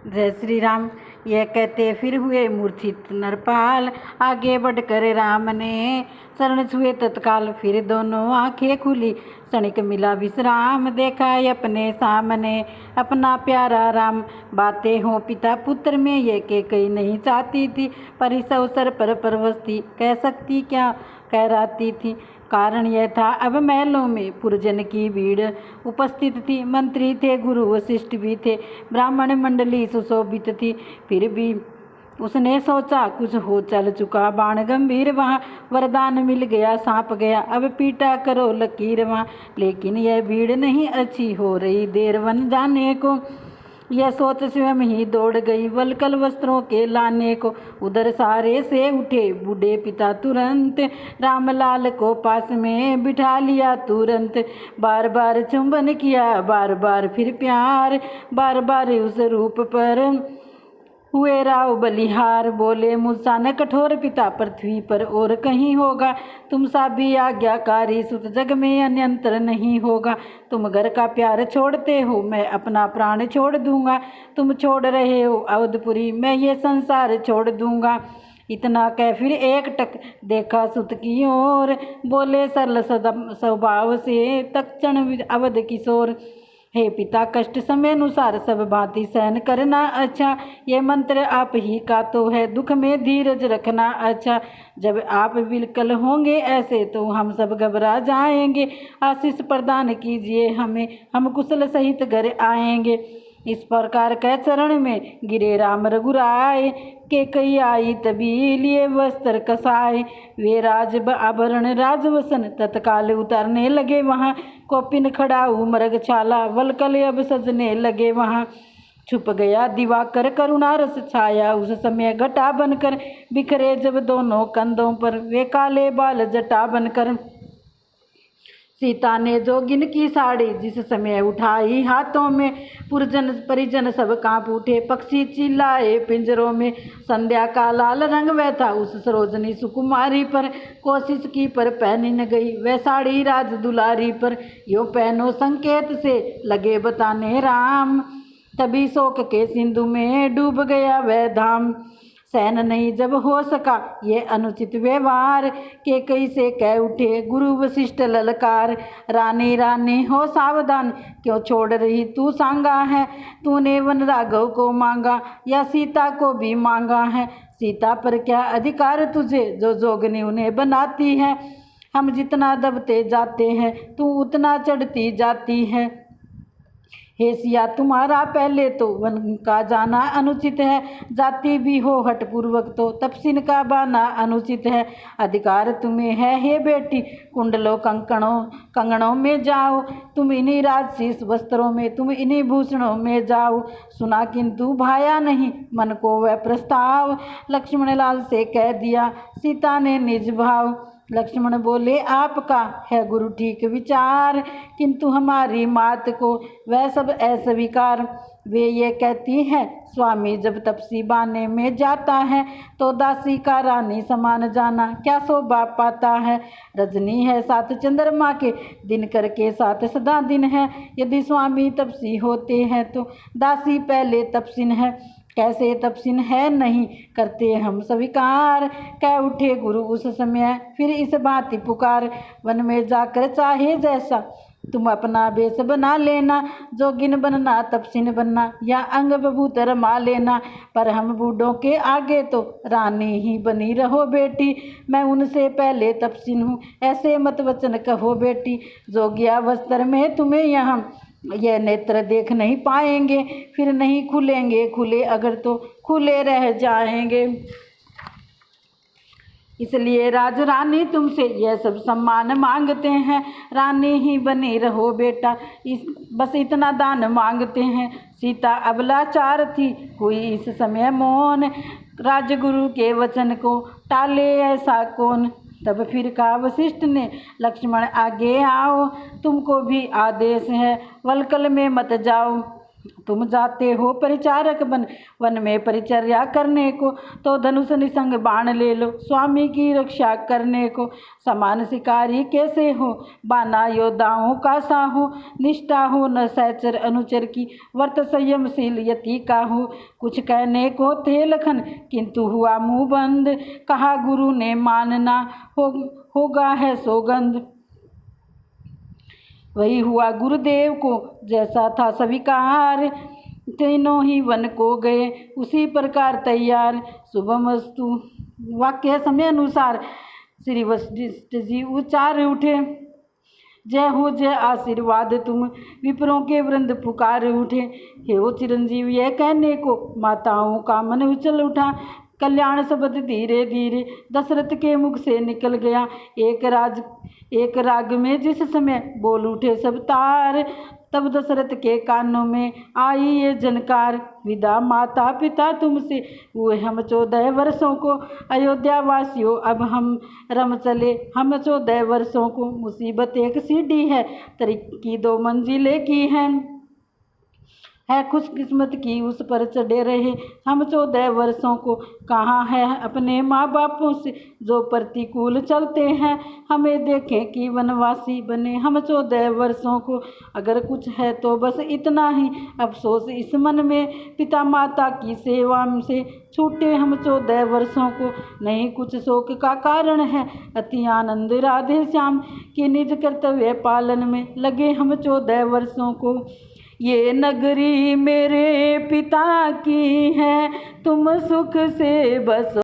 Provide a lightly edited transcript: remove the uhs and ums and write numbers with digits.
जय श्री राम। यह कहते फिर हुए मूर्छित नरपाल, आगे बढ़कर राम ने शरण छुए तत्काल। फिर दोनों आंखें खुली, क्षणिक मिला विश्राम। देखा अपने सामने अपना प्यारा राम। बातें हों पिता पुत्र में ये के कई नहीं चाहती थी, पर इस अवसर पर परवस्ती कह सकती क्या कह रहती थी। कारण यह था अब महलों में पुरजन की भीड़ उपस्थित थी। मंत्री थे, गुरु वशिष्ठ भी थे, ब्राह्मण मंडली सुशोभित थी। फिर भी उसने सोचा कुछ हो चल चुका बाण गंभीर। वहाँ वरदान मिल गया, सांप गया, अब पीटा करो लकीर वहाँ। लेकिन यह भीड़ नहीं अच्छी, हो रही देर वन जाने को। यह सोच स्वयं ही दौड़ गई वलकल वस्त्रों के लाने को। उधर सारे से उठे बूढ़े पिता तुरंत, रामलाल को पास में बिठा लिया तुरंत। बार बार चुंबन किया, बार बार फिर प्यार, बार बार उस रूप पर हुए राव बलिहार। बोले मुझसा न कठोर पिता पृथ्वी पर और कहीं होगा, तुम सा भी आज्ञाकारी सुत जग में अन्यंतर नहीं होगा। तुम घर का प्यार छोड़ते हो, मैं अपना प्राण छोड़ दूंगा। तुम छोड़ रहे हो अवधपुरी, मैं ये संसार छोड़ दूंगा। इतना कह फिर एक टक देखा सुत की ओर, बोले सरल स्वभाव से तक्षण अवध किशोर। हे पिता कष्ट समय अनुसार सब भांति सहन करना अच्छा, ये मंत्र आप ही का तो है, दुख में धीरज रखना अच्छा। जब आप बिल्कुल होंगे ऐसे तो हम सब घबरा जाएंगे। आशीष प्रदान कीजिए हमें, हम कुशल सहित घर आएंगे। इस प्रकार कह चरण में गिरे राम रघुराय, के कई आई तभी लिए वस्त्र कसाए। वे राज आभरण राजवसन तत्काल उतारने लगे वहाँ। कोपिन खड़ा मृग छाला, वलकल अब सजने लगे वहाँ। छुप गया दिवाकर करुणा रस छाया, उस समय घटा बनकर बिखरे जब दोनों कंधों पर वे काले बाल जटा बनकर। सीता ने जोगिन की साड़ी जिस समय उठाई हाथों में, पुरजन परिजन सब कांप उठे, पक्षी चिल्लाए पिंजरों में। संध्या का लाल रंग वह था उस सरोजनी सुकुमारी पर, कोशिश की पर पहनी न गई वह साड़ी राज दुलारी पर। यो पहनो संकेत से लगे बताने राम, तभी शोक के सिंधु में डूब गया वह धाम। सहन नहीं जब हो सका ये अनुचित व्यवहार, के कई से कह उठे गुरु वशिष्ठ ललकार। रानी रानी हो सावधान, क्यों छोड़ रही तू सांगा है। तूने वन राघव को मांगा या सीता को भी मांगा है। सीता पर क्या अधिकार तुझे, जो जोगनी उन्हें बनाती है। हम जितना दबते जाते हैं तू उतना चढ़ती जाती है। हे सिया तुम्हारा पहले तो वन का जाना अनुचित है, जाति भी हो हठपूर्वक तो तपसिन का बाना अनुचित है। अधिकार तुम्हें है हे बेटी, कुंडलों कंगनों में जाओ, तुम इन्हीं राजसीस वस्त्रों में, तुम इन्हीं भूषणों में जाओ। सुना किंतु भाया नहीं मन को वह प्रस्ताव, लक्ष्मण लाल से कह दिया सीता ने निज भाव। लक्ष्मण बोले आपका है गुरु ठीक विचार, किंतु हमारी मात को वह सब अस्वीकार। वे ये कहती है स्वामी जब तपसी बाने में जाता है, तो दासी का रानी समान जाना क्या शोभा पाता है। रजनी है साथ चंद्रमा के, दिनकर के साथ सदा दिन है। यदि स्वामी तपसी होते हैं तो दासी पहले तपसिन है। कैसे तपसिन है नहीं करते हम स्वीकार, कह उठे गुरु उस समय फिर इस भांति पुकार। वन में जाकर चाहे जैसा तुम अपना वेश बना लेना, जोगिन बनना तपसिन बनना या अंग बभूत रमा लेना, पर हम बूढ़ों के आगे तो रानी ही बनी रहो बेटी। मैं उनसे पहले तपसिन हूँ, ऐसे मत वचन कहो बेटी। जोगिया वस्त्र में तुम्हें यहाँ यह नेत्र देख नहीं पाएंगे, फिर नहीं खुलेंगे, खुले अगर तो खुले रह जाएंगे। इसलिए राज रानी तुमसे यह सब सम्मान मांगते हैं, रानी ही बनी रहो बेटा, बस इतना दान मांगते हैं। सीता अबलाचार थी, हुई इस समय मौन, राजगुरु के वचन को टाले ऐसा कौन। तब फिर कहा वशिष्ठ ने लक्ष्मण आगे आओ, तुमको भी आदेश है वलकल में मत जाओ। तुम जाते हो परिचारक बन वन में परिचर्या करने को, तो धनुष निसंग बाण ले लो स्वामी की रक्षा करने को। समान शिकारी कैसे हो, बाना योद्धाओं का सा हो, निष्ठा हो न सहचर अनुचर की, वर्त संयमशील यति का हो। कुछ कहने को थे लखन किंतु हुआ मुंह बंद, कहा गुरु ने मानना होगा है सौगंध। वही हुआ गुरुदेव को जैसा था स्वीकार, तीनों ही वन को गए उसी प्रकार तैयार। शुभमस्तु वाक्य समय अनुसार श्री वशिष्ठ जी उच्चार उठे, जय हो जय आशीर्वाद तुम विप्रों के वृंद पुकार उठे। हे हो चिरंजीव यह कहने को माताओं का मन उछल उठा, कल्याण शब्द धीरे धीरे दशरथ के मुख से निकल गया। एक राग में जिस समय बोल उठे सब तार, तब दशरथ के कानों में आई ये जनकार, विदा माता पिता तुमसे हुए हम 14 वर्षों को, अयोध्या वासियों अब हम रम चले हम 14 वर्षों को। मुसीबत एक सीढ़ी है तरक्की 2 मंजिलें की है खुशकिस्मत की उस पर चढ़े रहे हम 14 वर्षों को। कहाँ है अपने माँ बापों से जो प्रतिकूल चलते हैं, हमें देखें कि वनवासी बने हम 14 वर्षों को। अगर कुछ है तो बस इतना ही अफसोस इस मन में, पिता माता की सेवा से छूटे हम 14 वर्षों को। नहीं कुछ शोक का कारण है, अति आनंद राधे श्याम के निज कर्तव्य पालन में लगे हम 14 वर्षों को। ये नगरी मेरे पिता की है, तुम सुख से बसो।